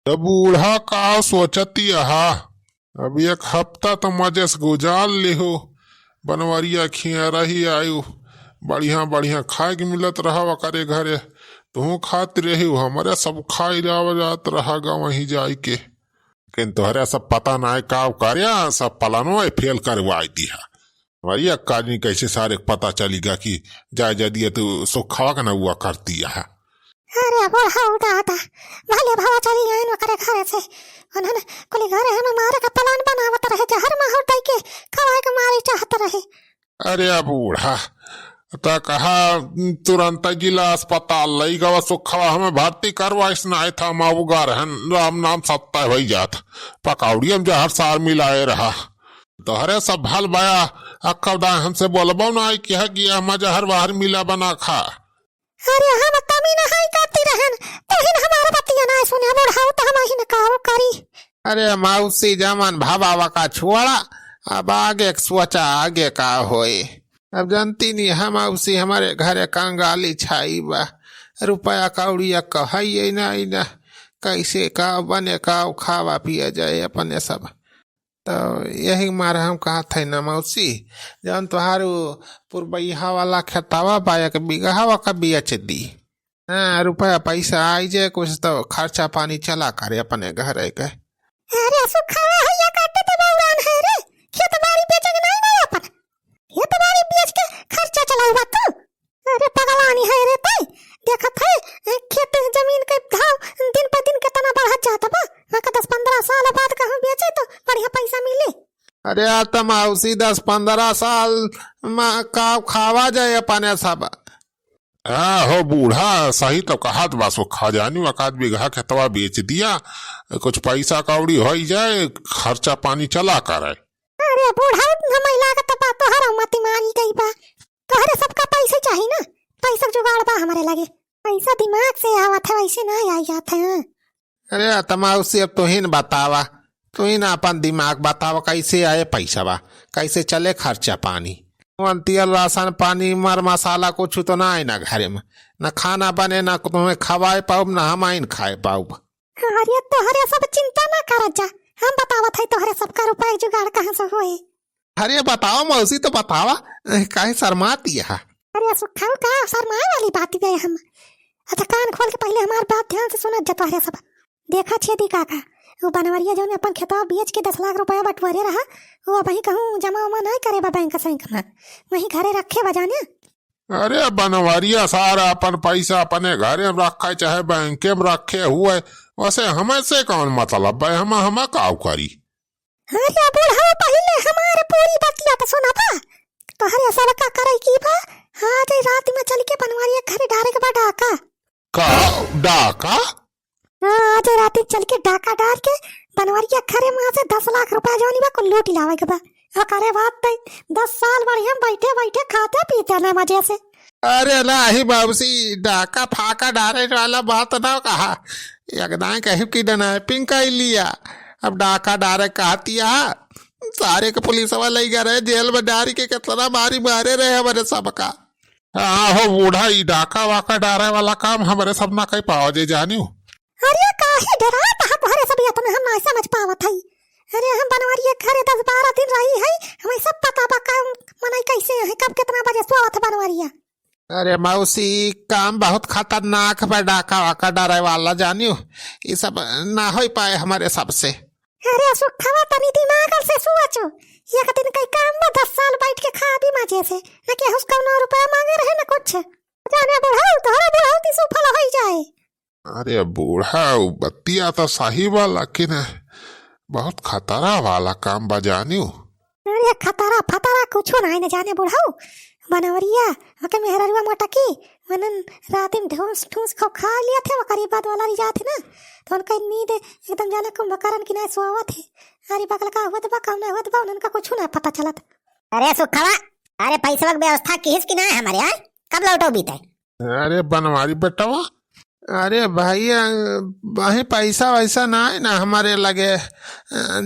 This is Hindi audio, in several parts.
तो बूढ़ा का सोचती हा। अब एक हफ्ता तो मजे से गुजार लिहो। बनवरिया खिया रही आयु बढ़िया बढ़िया खाए के मिलत रहा करे घरे। तू खात रही हमारे सब खाई जात रहा वहीं जाई के। लेकिन तोहरे सब पता ना का कार्या सब पलानो फेल करवाई दिया। वही अक्काजी कैसे सारे पता चलेगा कि जाय जा दिए तो सुखावा का न हुआ करती है। अरे बूढ़ा उठा था भले भावा चली गए न करे घरे से उन्होंने कोली घरे है मारे का प्लान बनावत रहे जहर माहौल दई के खवाए के मारे चाहत रहे। अरे बूढ़ा तो कहा तुरंत जिला अस्पताल लई गवा सुखावा हमें भर्ती करवा इसना था माऊगा रहन राम नाम सत्ता हो जात पकौड़ी हम जहर सार मिलाए रहा। तोहरे सब भल बया अक्का हमसे बोलबो ना कि है कि हम जहर बाहर मिला बना खा। अरे हम तमी ना हाई करती रहन तहिन हमारा बतिया ना सुने बुढ़ाऊ तो हम ही न काओ करी। अरे मौसी जमन भावा का छोड़ा अब आगे सोचा आगे का होए। अब जानती नहीं हम मौसी हमारे घरे कंगाली छाई बा रुपया कौड़िया कहिए ना कैसे का बने का खावा पिया जाए अपने सब। तो यही मारे हम कहा थे न मौसी जौन तुहारू पुरबैया वाला खेतावा पाया के बिगहावा का बेच दी। हाँ रुपया पैसा आई जाए कुछ तो खर्चा पानी चला करे अपने घर के। अरे सुखावा हैया काटे ते बौरान है रे खेत बाड़ी बेच के नहीं ना अपन खेत बाड़ी बेच के खर्चा चलाऊगा तू। अरे पगलानी है रे ते देखत है खेत जमीन के भाव दिन पर दिन कितना बढ़त जाता बा। 10-15 साल बाद कहूं बेचे तो बढ़िया पैसा मिले। अरे तो मौसी 10-15 साल का खावा जाए अपने सब। हाँ हो बूढ़ा सही तो कहा बा सुखा जानी वकात बिगहा खेतवा बेच दिया कुछ पैसा कौड़ी हो जाए खर्चा पानी चला करे। अरे बूढ़ा हमें लागत बा तोहरा मती मारी गई बा तोहरे सबका पैसा चाहिए ना पैसा जुगाड़ बा हमारे लगे पैसा दिमाग से आवत है वैसे ना आई जाते हैं। अरे तमाउसी अब तुहिन बतावा तुहिन अपन दिमाग बतावा कैसे आए पैसा बा कैसे चले खर्चा पानी। तेल राशन पानी मर मसाला कुछ तो ना आए ना घरे में न खाना बने ना तुम्हें खवाए पाऊ ना हम आइन खाए पाऊ। अरे तोहरे सब चिंता ना कर जा हम बतावत है तोहरे सबका रुपया जुगाड़ कहाँ से होए। अरे बताओ मौसी तो बतावा काहे शर्माती है। अरे सुखाऊ का शर्माए वाली बात है हम। अच्छा कान खोल के पहले हमार बात ध्यान से सुनत जा तोहरे सब। देखा छेदी काका वो बनवरिया जो अपन खेतवा बेच के 10 लाख रुपया बटवारे रहा वो वही कहूँ जमा उमा नहीं करे बा बैंक में वही घरे रखे बजाने। अरे बनवरिया सारा अपन पैसा अपने घरे में रखा चाहे बैंक में रखे हुए वैसे हमें से कौन मतलब है हम काव करी। अरे बूढ़ा पहले हमारे पूरी बतिया तो सुना था तोहरे सब का करे की बा। आज रात में चल के बनवरिया घरे डारे के बा डाका का डाका। आज रात चल के डाका डाल के बनवरिया खरे वहां से 10 लाख रुपया जोनी बा को लूट लावे के बा। करे बात 10 साल बढ़िया बैठे बैठे खाते पीते ना मजे से। अरे नहीं बाबूसी डाका फाका डारे वाला बात ना कहा एकदम कहीं की डनाइपिंग कर लिया। अब डाका डारे कहतिया सारे के पुलिस वाले ही गए जेल में डारी के कितना मारी मारे रहे हमारे सबका। हाँ हो बूढ़ा ई डाका वाका डारे वाला काम हमारे सब ना कहीं पावा जे जानी। अरे काहे डरात है तोहरे सब ये तो हम ना समझ पावत है। अरे हम बनवरिया घरे 10-12 दिन रही है हमें सब पता बा काम मनाई कैसे है कब कितना बजे सोवत बनवरिया। अरे मौसी काम बहुत खतरनाक है डाका वाका डारे वाला जानियो ये सब ना हो पाए हमारे सबसे। अरे सुखावा तनी दिमाग से सोचो एक दिन कई काम में 10 साल बैठ के खा भी मजे से न के उसका 9 रुपया मांगे रहे न कुछ जाने बुढ़ाऊ तोहरा बुढ़ाऊ सुफल हो जाए। अरे बूढ़ा बत्तिया तो सही बा लेकिन बहुत खतरा वाला काम बजानी। अरे खतरा फतरा कुछ ना है न जाने बुढ़ाऊ बनवरिया ओके मेहररुआ मोटकी मनन रात में ढूंस ठूस खा लिया थे वो करीब बाद वाला जाते ना तो उनका नींद एकदम जाने कुंभकर्ण की ना सोवा थे। अरे बगल का हुआ बा काम ना हुआ बा उनका कुछ ना पता चलत। अरे सुखवा अरे पैसा की व्यवस्था किस की ना है हमारे यार कब लौटो बीते। अरे बनवारी बेटावा अरे भैया वही पैसा वैसा ना है ना हमारे लगे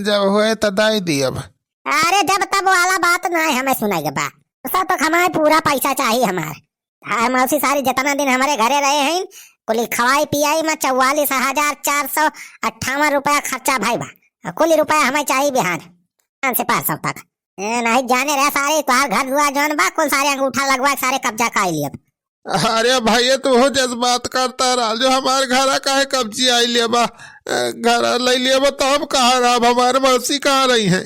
जब हुए तो दाई दी। अब अरे जब तब वाला बात ना है हमें सुनाई बा सब तो हमारे पूरा पैसा चाहिए हमारे। हम उसी सारी जितना दिन हमारे घरे रहे हैं कुल खवाई पियाई में 44,458 रुपया खर्चा भाई बा। कुल रुपया हमें चाहिए बिहान से परसों तक। नहीं जाने रहे सारे तोहार घर दुआ जौन बा कुल सारे अंगूठा लगवा सारे कब्जा कर लिए। अरे भैया तू हो जज्बात करता रहा जो हमारे घर काहे कब्जी आई लिया बा घर ले लिया बा तो हम कहाँ रहा हमारे मौसी कहाँ रही है।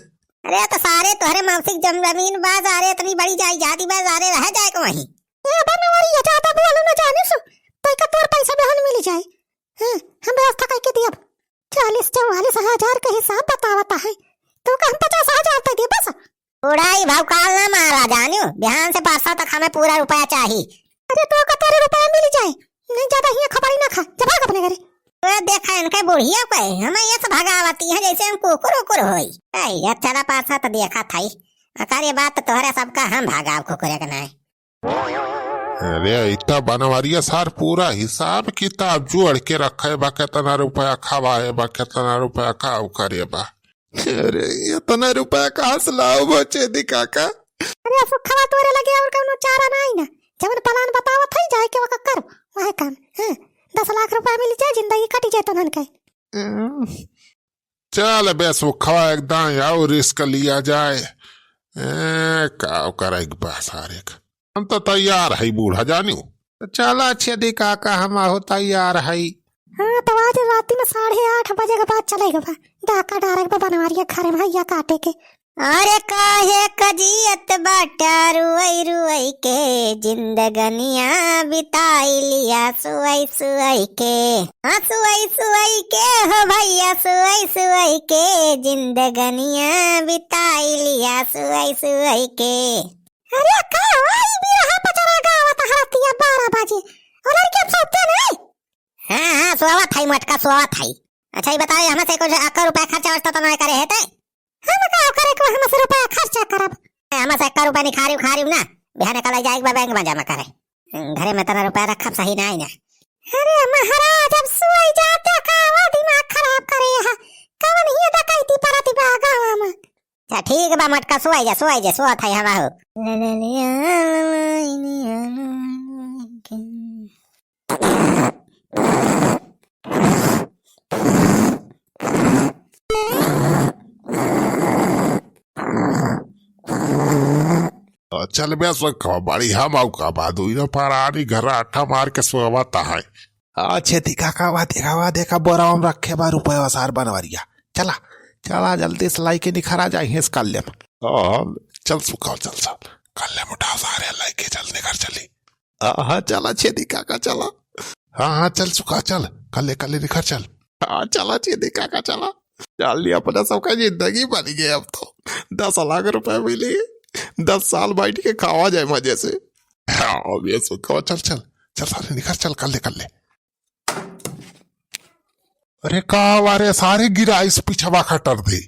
अरे तो सारे तोहरे मौसिक जमीन बा सारे इतनी बड़ी जायदाद बा सारे रह जाए को वहीं। ए बनवारी ज्यादा बोलो न जाने सु तो का तोर पैसा बेहन मिल जाए। हां हम व्यवस्था करके दिया 40-44,000 का हिसाब बतावता है तो का हम 50,000 तक दे बस। उड़ाई भाव काल ना मारा जानियो बिहान से परसों तक हमें पूरा रुपया चाहिए। अरे तो का तोरे रुपया मिल जाए नहीं ज्यादा ही खबरी ना खा जब भाग अपने घरे। तो देखा इनके बुढ़िया पे हमें ये सब भगावती है जैसे हम कुकुर उकुर होई। ये चला परसों तो देखा था ही अकारे बात तो तोहरे सबका हम भागाव कुकुरे के नहीं। अरे इतना बनवारिया सार पूरा हिसाब किताब जोड़ के रखे बा कितना रुपया खवाए बा कितना रुपया खाओ करे बा। अरे इतना रुपया कहाँ से लाओ बचे दी काका। अरे सुखवा तोरे लगे और कोनो चारा नहीं ना जवन प्लान बतावत है जाए के वका कर वह काम। हां 10 लाख रुपया मिल जाए जिंदगी कट जाए तो नन के। चल बेस वो खवा एकदम आओ रिस्क लिया जाए का करेगा बा सारे हम तो तैयार है बूढ़ा जानियो। चला छेदी काका हम हो तैयार है। हाँ तो आज रात में 8:30 बजे के बाद चलेगा बा डाका डायरेक्ट बनवारिया खरे भैया काटे के। अरे काहे कजियत बाटा रुई रुई के जिंदगनिया बिताई लिया सुई सुई के। हाँ सुई सुई के हो भैया सुई सुई के जिंदगनिया बिताई लिया सुई सुई के। अरे का आई भी रहा पचरा गावत हरतिया 12 बजे और लड़के अब सोते नहीं। हाँ सोवत है मटका सोवत है। अच्छा ये बताइए हमें से कुछ 1 रुपया खर्चा वर्चा तो नहीं करे है ते हम का करे को हम से रुपया खर्चा करब। हमें से 1 रुपया नहीं खारियो ना बिहाने कल जाए बैंक में जमा करे घरे में तना रुपया रखब सही नहीं ना। अरे महाराज अब सोई जाते का दिमाग खराब करे है कवन ही डकैती परती बा गांव में। अच्छा ठीक बा मटका सोई जा सोत है हवा हो। चल बेस बड़ी हम आऊ का बाद हुई ना पारानी घर आठा मार के सोवाता है। छेदी काका वा देखा बोरा में रखे बा रुपया सार बनवारिया। चला चला जल्दी से लाई के निखरा जाए इसका ले चल सुखाओ चल कल उठा सारे लाइके चल निकल चली। हाँ चला छेदी काका चला। हाँ चल सुखा चल कल निखर चल। हाँ चला छेदी काका चला जल्दी अपना सबका जिंदगी बन गई अब तो 10 लाख रुपए मिली 10 साल बैठ के खावा जाए मजे से। हाँ ये सुखा चल सारे निखर चल कल ले। अरे का वारे सारे गिरा इस पिछवा खटर दे।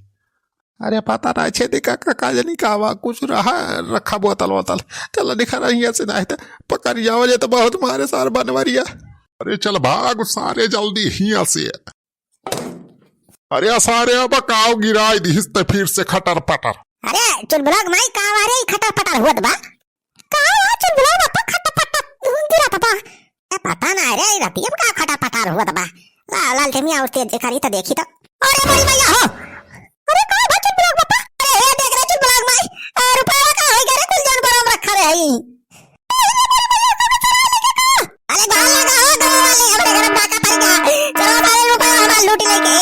अरे पता ना छेदी काका का जानी कावा कुछ रहा रखा बोतल चलो दिखा रही है से नहीं तो पकड़ जाओ जे तो बहुत मारे सार बनवरिया। अरे चल भाग सारे जल्दी हिया से। अरे सारे अब काव गिराई दिस ते फिर से खटर पटर। अरे चुलबुलाग माई कावारे खटर पटर हुत बा का चुलबुलाग बा खटर पटर गिरा बा पता ना रे रति अब का खटर पटर हुत बा लाल ठमिया उठते देखरी तो देखी तो अरे बड़ी भैया हो। अरे का बा चुलबुलाग बापा अरे देख रे चुलबुलाग माई रुपया का होई गरे कुल जन बरम रखा रे हई। अरे गाल लगा हो गाल वाले हमरे घर में डाका पड़ गया चलो सारे रुपया हमार लूट लेके।